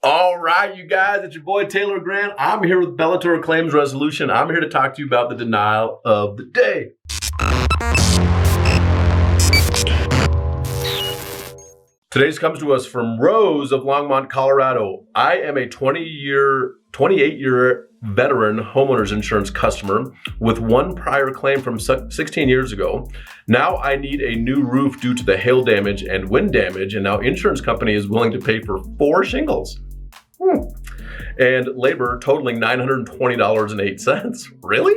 All right, you guys, it's your boy Taylor Grant. I'm here with Bellator Claims Resolution. I'm here to talk to you about the denial of the day. Today's comes to us from Rose of Longmont, Colorado. I am a 28-year veteran homeowners insurance customer with one prior claim from 16 years ago. Now I need a new roof due to the hail damage and wind damage, and now insurance company is willing to pay for 4 shingles. And labor totaling $920.08. Really?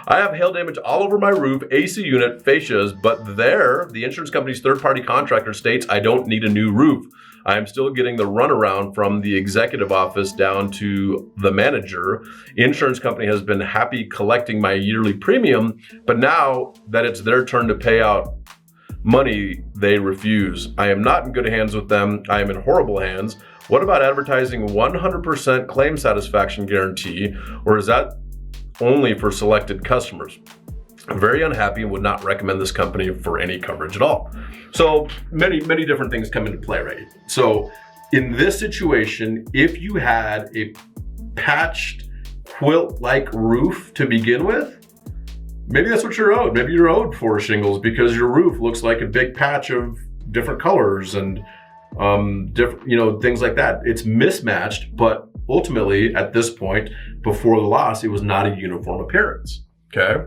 I have hail damage all over my roof, AC unit, fascias, but the insurance company's third-party contractor states I don't need a new roof. I am still getting the runaround from the executive office down to the manager. Insurance company has been happy collecting my yearly premium, but now that it's their turn to pay out money, they refuse. I am not in good hands with them. I am in horrible hands. What about advertising 100% claim satisfaction guarantee, or is that only for selected customers? I'm very unhappy and would not recommend this company for any coverage at all. So many different things come into play, right? So in this situation, if you had a patched quilt-like roof to begin with, maybe that's what you're owed. Maybe you're owed 4 shingles because your roof looks like a big patch of different colors and different, things like that. It's mismatched, but ultimately at this point, before the loss, it was not a uniform appearance, okay?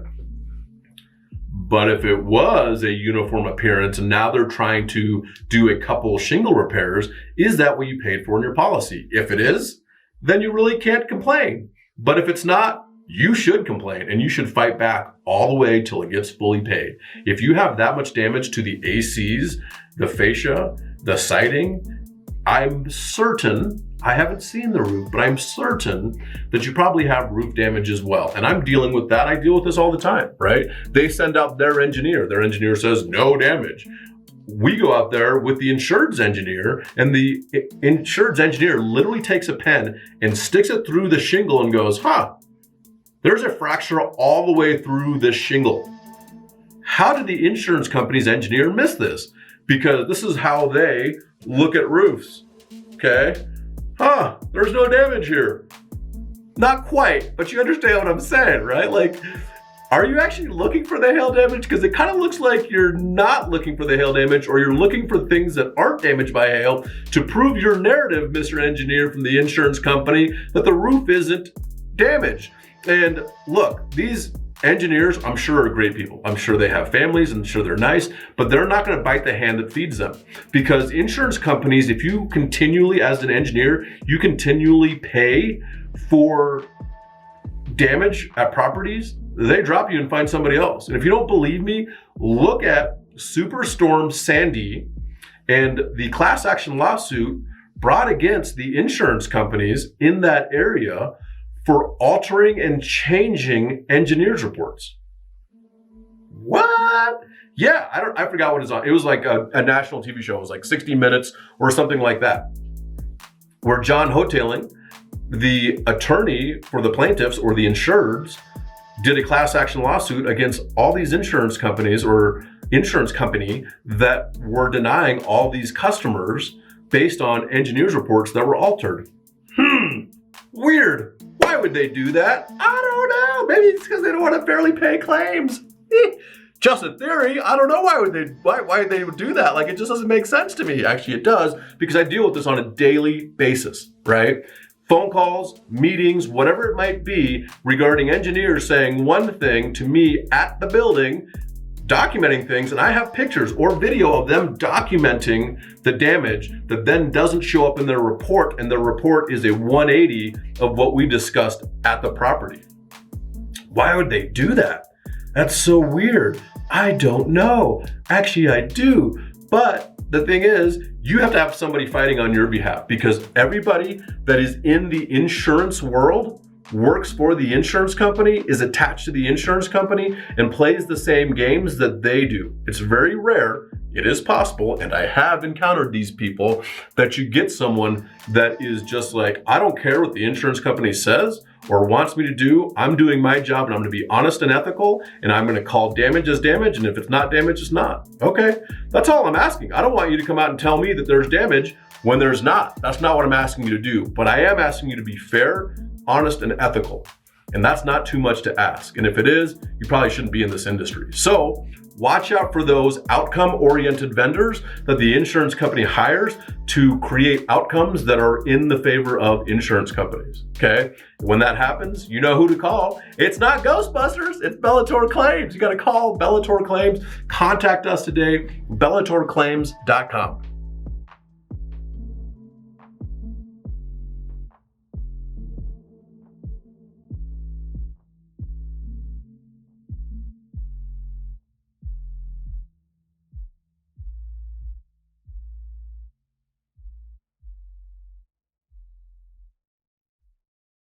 But if it was a uniform appearance and now they're trying to do a couple shingle repairs, is that what you paid for in your policy? If it is, then you really can't complain. But if it's not, you should complain and you should fight back all the way till it gets fully paid. If you have that much damage to the ACs, the fascia, the siding, I'm certain, I haven't seen the roof, but I'm certain that you probably have roof damage as well. And I'm dealing with that. I deal with this all the time, right? They send out their engineer. Their engineer says no damage. We go out there with the insured's engineer, and the insured's engineer literally takes a pen and sticks it through the shingle and goes, there's a fracture all the way through this shingle. How did the insurance company's engineer miss this? Because this is how they look at roofs, okay? There's no damage here. Not quite, but you understand what I'm saying, right? Like, are you actually looking for the hail damage? Because it kind of looks like you're not looking for the hail damage, or you're looking for things that aren't damaged by hail to prove your narrative, Mr. Engineer from the insurance company, that the roof isn't damaged. And look, these engineers, I'm sure, are great people. I'm sure they have families, and I'm sure they're nice, but they're not going to bite the hand that feeds them. Because insurance companies, if you continually, as an engineer, you continually pay for damage at properties, they drop you and find somebody else. And if you don't believe me, look at Superstorm Sandy and the class action lawsuit brought against the insurance companies in that area for altering and changing engineers' reports. What? Yeah, I forgot what it's on. It was like a national TV show. It was like 60 Minutes or something like that, where John Hoteling, the attorney for the plaintiffs or the insureds, did a class action lawsuit against all these insurance companies or insurance company that were denying all these customers based on engineers' reports that were altered. Weird. Why would they do that? I don't know. Maybe it's because they don't want to fairly pay claims. Just a theory. I don't know why they would do that. Like, it just doesn't make sense to me. Actually, it does, because I deal with this on a daily basis, right? Phone calls, meetings, whatever it might be, regarding engineers saying one thing to me at the building, documenting things, and I have pictures or video of them documenting the damage that then doesn't show up in their report, and their report is a 180 of what we discussed at the property. Why would they do that? That's so weird. I don't know. Actually, I do. But the thing is, you have to have somebody fighting on your behalf, because everybody that is in the insurance world works for the insurance company, is attached to the insurance company, and plays the same games that they do. It's very rare. It is possible, and I have encountered these people, that you get someone that is just like, I don't care what the insurance company says. or wants me to do, I'm doing my job and I'm going to be honest and ethical, and I'm going to call damage as damage, and if it's not damage, it's not. Okay, that's all I'm asking. I don't want you to come out and tell me that there's damage when there's not. That's not what I'm asking you to do. But I am asking you to be fair, honest, and ethical. And that's not too much to ask. And if it is, you probably shouldn't be in this industry. So watch out for those outcome-oriented vendors that the insurance company hires to create outcomes that are in the favor of insurance companies, okay? When that happens, you know who to call. It's not Ghostbusters, it's Bellator Claims. You gotta call Bellator Claims. Contact us today, bellatorclaims.com.